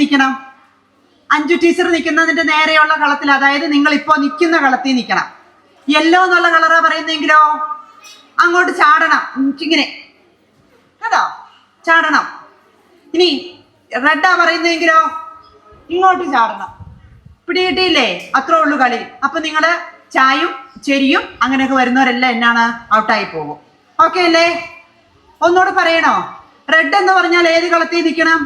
നിൽക്കണം? അഞ്ജു ടീച്ചർ നിൽക്കുന്നതിന്റെ നേരെയുള്ള കളത്തിൽ, അതായത് നിങ്ങൾ ഇപ്പോ നിൽക്കുന്ന കളത്തിൽ നിൽക്കണം. യെല്ലോ എന്നുള്ള കളറാ പറയുന്നെങ്കിലോ അങ്ങോട്ട് ചാടണം, ഇങ്ങനെ കേട്ടോ, ചാടണം. ഇനി റെഡാ പറയുന്നെങ്കിലോ ഇങ്ങോട്ട് ചാടണം. പിടികിട്ടിയില്ലേ? അത്രേ ഉള്ളൂ കളി. അപ്പൊ നിങ്ങള് ചായും ചെരിയും അങ്ങനെയൊക്കെ വരുന്നവരെല്ലാം എന്നാണ് ഔട്ടായി പോകും. ഓക്കെ അല്ലേ? ഒന്നുകൂടെ പറയണോ? റെഡ് എന്ന് പറഞ്ഞാൽ ഏത് കളത്തിൽ നിൽക്കണം?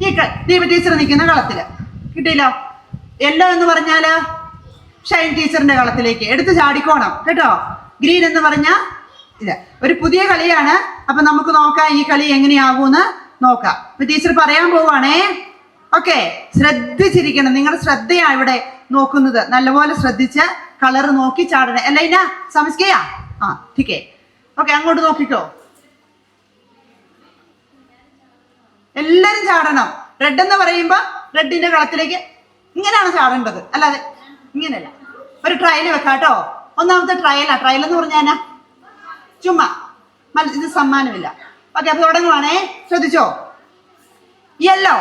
ഈ ദീപ ടീച്ചർ നിൽക്കുന്ന കളത്തില്. കിട്ടിയില്ലോ? യെല്ലോ എന്ന് പറഞ്ഞാല് ഷൈൻ ടീച്ചറിന്റെ കളത്തിലേക്ക് എടുത്ത് ചാടിക്കോണം കേട്ടോ. ഗ്രീൻ എന്ന് പറഞ്ഞാൽ ഇത് ഒരു പുതിയ കളിയാണ്. അപ്പൊ നമുക്ക് നോക്കാം ഈ കളി എങ്ങനെയാകൂന്ന് നോക്കാം. അപ്പൊ ടീച്ചർ പറയാൻ പോവാണേ. ഓക്കെ, ശ്രദ്ധിച്ചിരിക്കണം. നിങ്ങളുടെ ശ്രദ്ധയാ ഇവിടെ നോക്കുന്നത്. നല്ലപോലെ ശ്രദ്ധിച്ച് കളർ നോക്കി ചാടണേ. അല്ല ഇന്ന സമസ്കയാ? ആ ठीके. ഓക്കെ, അങ്ങോട്ട് നോക്കിക്കോ. എല്ലാരും ചാടണം. റെഡ് എന്ന് പറയുമ്പോ റെഡിന്റെ കളത്തിലേക്ക് ഇങ്ങനെയാണ് ചാടേണ്ടത്, അല്ലാതെ ഇങ്ങനെയല്ല. ഒരു ട്രയൽ വെക്കാട്ടോ. ഒന്നാമത്തെ ട്രയലാ. ട്രയൽ എന്ന് പറഞ്ഞാൽ ചുമ്മാ, ഇത് സമ്മാനമില്ല. ഓക്കെ, അപ്പൊ തുടങ്ങുവാണേ. ശ്രദ്ധിച്ചോ? യെല്ലോ.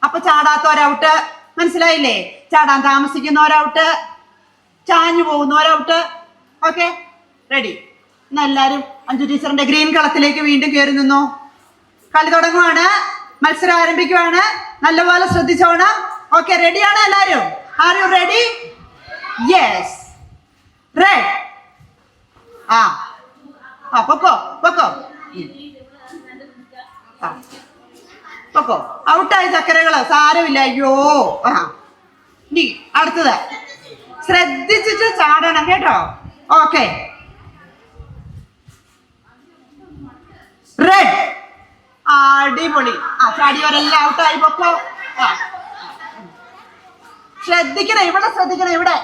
അപ്പൊ ചാടാത്തവരൗട്ട്. മനസ്സിലായില്ലേ? ചാടാൻ താമസിക്കുന്നവരൗട്ട്, ചാഞ്ഞു പോകുന്നവരൗട്ട്. Okay, ready. എന്നാ എല്ലാരും അഞ്ജു ടീച്ചറിന്റെ ഗ്രീൻ കളത്തിലേക്ക് വീണ്ടും കയറി നിന്നു. കളി തുടങ്ങുവാണ്. മത്സരം ആരംഭിക്കുവാണ്. നല്ലപോലെ ശ്രദ്ധിച്ചോണം. ഓക്കെ, റെഡിയാണ് എല്ലാരും? Are you ready? Yes. Red. ആ പൊക്കോ പൊക്കോ പൊക്കോ. ഔട്ടായി ചക്കരകള്. സാരമില്ല. അയ്യോ. ആ ഇനി അടുത്തത് ശ്രദ്ധിച്ചിട്ട് ചാടണം കേട്ടോ. Okay, red. അടിപൊളി. ആ ചാടിയവരെല്ലാം ഔട്ടായി. പൊക്കോ. ആ ശ്രദ്ധിക്കണം. ഇവിടെ ശ്രദ്ധിക്കണം. ഇവിടെ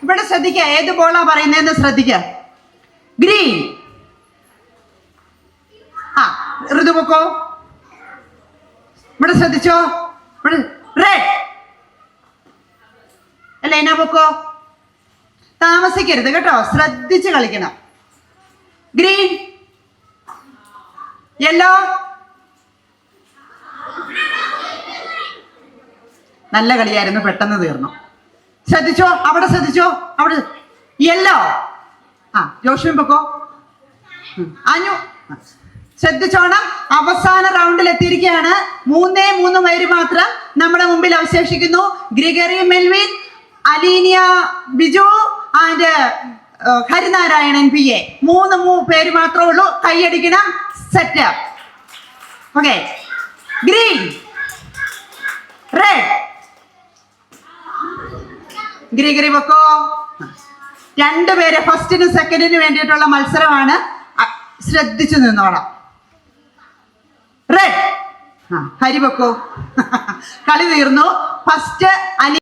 ഇവിടെ ശ്രദ്ധിക്ക. ഏത് ബോളാ പറയുന്നതെന്ന് ശ്രദ്ധിക്ക. ഗ്രീൻ. ആ ഋതു പൊക്കോ. ഇവിടെ ശ്രദ്ധിച്ചോ. ഇവിടെ റെഡ്. അല്ല എന്നാ പൊക്കോ. താമസിക്കരുത് കേട്ടോ. ശ്രദ്ധിച്ച് കളിക്കണം. ഗ്രീൻ. യെല്ലോ. നല്ല കളിയായിരുന്നു. പെട്ടെന്ന് തീർന്നു. ശ്രദ്ധിച്ചോ. അവിടെ ശ്രദ്ധിച്ചോ. അവിടെ യെല്ലോ. ആ ജോഷും പൊക്കോ. ആഞ്ഞു ശ്രദ്ധിച്ചോണം. അവസാന റൗണ്ടിൽ എത്തിയിരിക്കുകയാണ്. 3 പേര് മാത്രം നമ്മുടെ മുമ്പിൽ അവശേഷിക്കുന്നു. Gregory Melvin, Aleenia Biju and Harinarayanan PA. 3 പേര് മാത്രമേ ഉള്ളൂ. കൈയടിക്കണം. Set. Okay, green, red. Gregory പൊക്കോ. 2 പേര് ഫസ്റ്റിനും സെക്കൻഡിനും വേണ്ടിയിട്ടുള്ള മത്സരമാണ്. ശ്രദ്ധിച്ചു നിന്നോളാം. റെഡ്. ഹരി പൊക്കോ. കളി തീർന്നു. ഫസ്റ്റ്